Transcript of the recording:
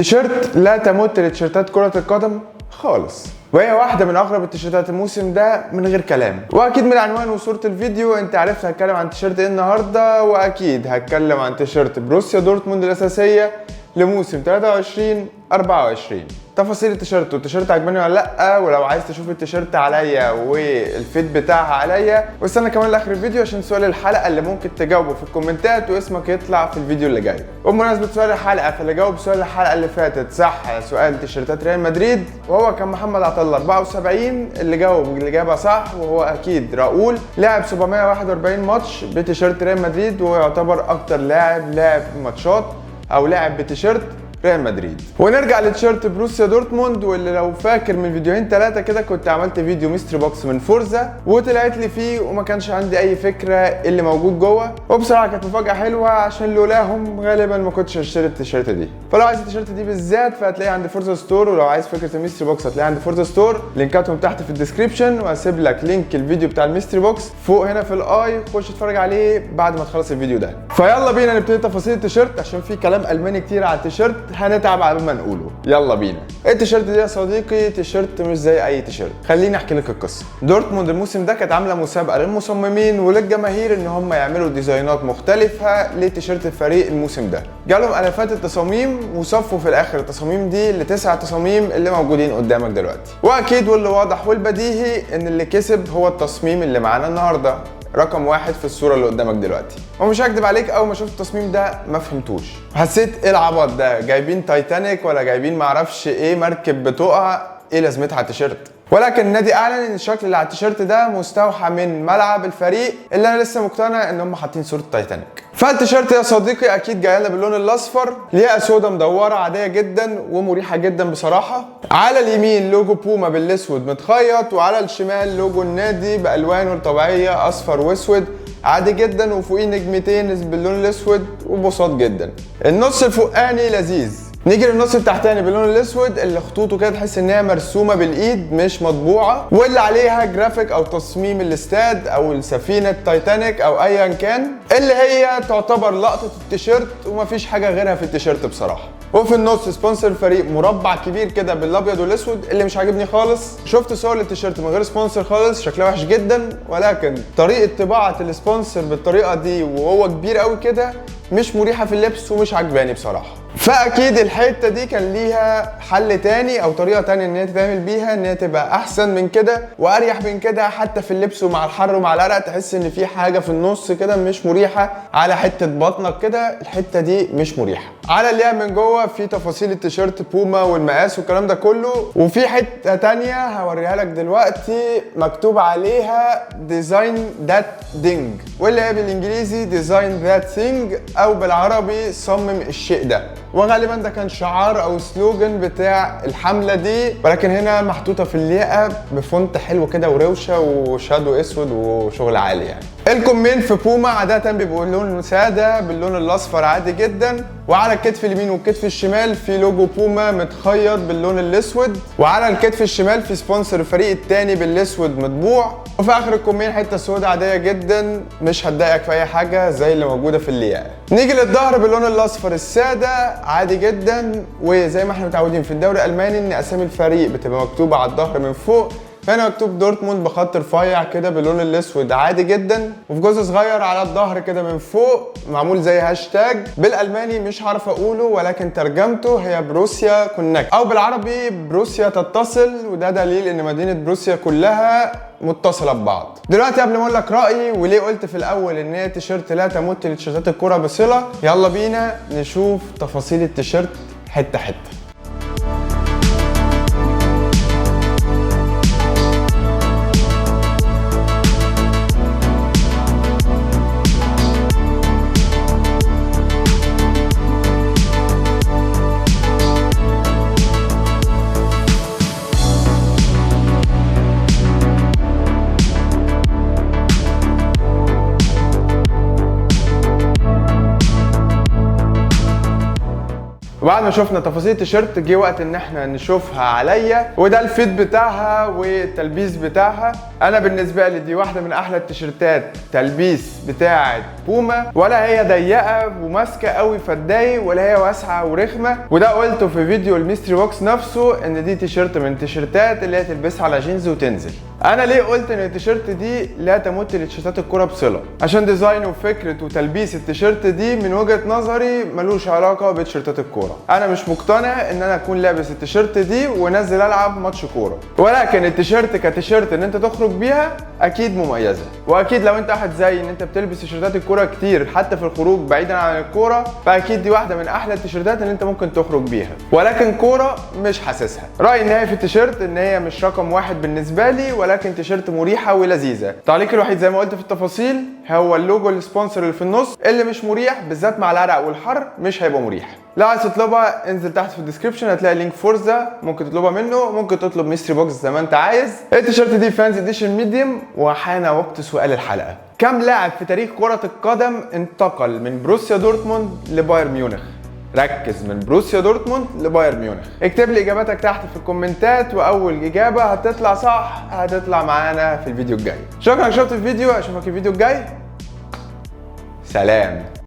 تيشيرت لا تمت لتيشيرتات كرة القدم خالص، وهي واحدة من أغرب التيشيرتات الموسم ده من غير كلام. وأكيد من العنوان وصورة الفيديو أنت عرفت هتكلم عن تيشيرت إيه النهاردة، وأكيد هتكلم عن تيشيرت بروسيا دورتموند الأساسية لموسم 23-24. تفاصيل التيشيرت والتيشيرت عجباني ولا لا، ولو عايز تشوف التيشيرت عليا والفيت بتاعها عليا، واستنى كمان لاخر الفيديو عشان سؤال الحلقه اللي ممكن تجاوبه في الكومنتات واسمك يطلع في الفيديو اللي جاي. وبمناسبه سؤال الحلقه فاللي جاوب سؤال الحلقه اللي فاتت صح سؤال تيشيرتات ريال مدريد، وهو كان محمد عطله 74 اللي جاوب الاجابه صح، وهو اكيد راؤول لعب 741 ماتش بتيشيرت ريال مدريد، ويعتبر اكتر لاعب لعب ماتشات او لاعب بتيشيرت ريال مدريد. ونرجع لتيشيرت بروسيا دورتموند، واللي لو فاكر من فيديوهين 3 كده كنت عملت فيديو ميستري بوكس من فورزا وطلعت لي فيه وما كانش عندي اي فكره اللي موجود جوه، وبصراحه كانت مفاجاه حلوه عشان لولاهم غالبا ما كنتش هشتري التيشيرت دي. فلو عايز التيشيرت دي بالذات فهتلاقيها عند فورزا ستور، ولو عايز فكره الميستري بوكس هتلاقيها عند فورزا ستور، لينكاتهم تحت في الديسكربشن، وهسيب لك لينك الفيديو بتاع الميستري بوكس فوق هنا في الاي، خش اتفرج عليه بعد ما تخلص الفيديو ده. فيلا بينا نبتدي تفاصيل التيشيرت عشان في كلام الماني كتير على التيشيرت هنتعب على ما نقوله. يلا بينا. التيشيرت دي يا صديقي تيشيرت مش زي اي تيشيرت. خليني احكي لك القصه. دورتموند الموسم ده كانت عامله مسابقه للمصممين وللجماهير ان هم يعملوا ديزاينات مختلفه لتيشيرت الفريق الموسم ده. جالهم الافات التصاميم وصفوا في الاخر التصاميم دي ل9 تصاميم اللي موجودين قدامك دلوقتي. واكيد واللي واضح والبديهي ان اللي كسب هو التصميم اللي معانا النهارده رقم 1 في الصوره اللي قدامك دلوقتي. ومش هكدب عليك اول ما شفت التصميم ده ما فهمتوش، حسيت ايه العبط ده، جايبين تايتانيك ولا جايبين معرفش ايه مركب بتقع، ايه لازمتها على التيشيرت؟ ولكن النادي اعلن ان الشكل اللي على التيشيرت ده مستوحى من ملعب الفريق اللي انا لسه مقتنع ان هم حاطين صوره تايتانيك. فالتيشيرت يا صديقي اكيد جاي لنا باللون الاصفر، ليها سودا مدوره عاديه جدا ومريحه جدا بصراحه. على اليمين لوجو بوما بالاسود متخيط، وعلى الشمال لوجو النادي بالوانه الطبيعيه اصفر واسود عادي جدا، وفوقيه نجمتين باللون الاسود وبساط جدا. النص الفوقاني لذيذ. نيجي للنص التحتاني باللون الاسود اللي خطوطه كده تحس ان هي مرسومه بالايد مش مطبوعه، واللي عليها جرافيك او تصميم الاستاد او السفينه تايتانيك او ايا كان، اللي هي تعتبر لقطه التيشيرت ومفيش حاجه غيرها في التيشيرت بصراحه. وفي النص سبونسر الفريق مربع كبير كده بالابيض والاسود اللي مش عاجبني خالص. شفت صور للتيشيرت من غير سبونسر خالص شكلها وحش جدا، ولكن طريقه طباعه السبونسر بالطريقه دي وهو كبير قوي كده مش مريحه في اللبس ومش عجباني بصراحه. فاكيد الحته دي كان ليها حل تاني او طريقه تانية ان هي تتعمل بيها ان هي تبقى احسن من كده واريح من كده، حتى في اللبس ومع الحر ومع العرق تحس ان في حاجه في النص كده مش مريحه على حته بطنك كده، الحته دي مش مريحه. على اللي من جوه في تفاصيل التيشيرت بوما والمقاس والكلام ده كله، وفي حته تانية هوريها لك دلوقتي مكتوب عليها ديزاين ذات دينج، واللي هي بالانجليزي ديزاين ذات ثينج او بالعربي صمم الشيء ده. وغالبا ده كان شعار او سلوجن بتاع الحمله دي، ولكن هنا محطوطه في اللياقه بفونت حلو كده وروشه وشادو اسود وشغل عالي يعني. الكمين في بوما عاده بيبقوا لون ساده باللون الاصفر عادي جدا، وعلى الكتف اليمين والكتف الشمال في لوجو بوما متخيط باللون الاسود، وعلى الكتف الشمال في سبونسر الفريق الثاني بالاسود مطبوع، وفي اخر الكمين حته سوداء عاديه جدا مش هتضايقك في اي حاجه زي اللي موجوده في اللياقه. نيجي للظهر باللون الاصفر الساده عادي جدا، وزي ما احنا متعودين في الدوري الالماني ان اسامي الفريق بتبقى مكتوبه على الظهر من فوق، فهنا مكتوب دورتموند بخط رفيع كده باللون الاسود عادي جدا، وفي جزء صغير على الظهر كده من فوق معمول زي هاشتاج بالالماني مش هعرف اقوله، ولكن ترجمته هي بروسيا كونكت او بالعربي بروسيا تتصل، وده دليل ان مدينه بروسيا كلها متصله ببعض. دلوقتي قبل ما اقول لك رايي وليه قلت في الاول ان هي تيشيرت لا تمت لتيشيرتات الكوره بصله، يلا بينا نشوف تفاصيل التيشيرت حته حته. وبعد ما شفنا تفاصيل التيشيرت جه وقت ان احنا نشوفها عليا، وده الفيت بتاعها والتلبيس بتاعها. انا بالنسبه لي دي واحده من احلى التيشيرتات تلبيس بتاعه بوما، ولا هي ضيقه وماسكه قوي فتضايق، ولا هي واسعه ورخمه. وده قلته في فيديو الميستري بوكس نفسه ان دي تيشيرت من التيشيرتات اللي هي تلبسها على جينز وتنزل. انا ليه قلت ان التيشيرت دي لا تمت لتيشيرتات الكوره بصله؟ عشان ديزاين وفكره وتلبيس التيشيرت دي من وجهه نظري ملوش علاقه بتيشيرتات الكوره. انا مش مقتنع ان انا اكون لابس التيشيرت دي ونازل العب ماتش كوره، ولكن التيشيرت كتيشيرت ان انت تخرج بيها اكيد مميزه. واكيد لو انت واحد زي ان انت بتلبس تيشيرتات الكوره كتير حتى في الخروج بعيدا عن الكوره، فاكيد دي واحده من احلى التيشيرتات اللي انت ممكن تخرج بيها. ولكن كوره مش حاسسها. رايي النهائي في التيشيرت ان هي مش رقم واحد بالنسبه لي، ولكن تيشيرت مريحه ولذيذه. تعليقي الوحيد زي ما قلت في التفاصيل هو اللوجو السبونسر اللي في النص اللي مش مريح، بالذات مع العرق والحر مش هيبقى مريح. لو عايز تطلبها انزل تحت في الديسكربشن هتلاقي لينك فورزا، ممكن تطلبها منه، ممكن تطلب ميستري بوكس زي ما انت عايز. التيشيرت دي فانز اديشن ميديوم. وحان وقت سؤال الحلقه: كم لاعب في تاريخ كرة القدم انتقل من بروسيا دورتموند لبايرن ميونخ؟ ركز، من بروسيا دورتموند لبايرن ميونخ. اكتب لي اجاباتك تحت في الكومنتات، واول اجابه هتطلع صح هتطلع معانا في الفيديو الجاي. شكرا انك شفت الفيديو، اشوفك الفيديو الجاي. سلام.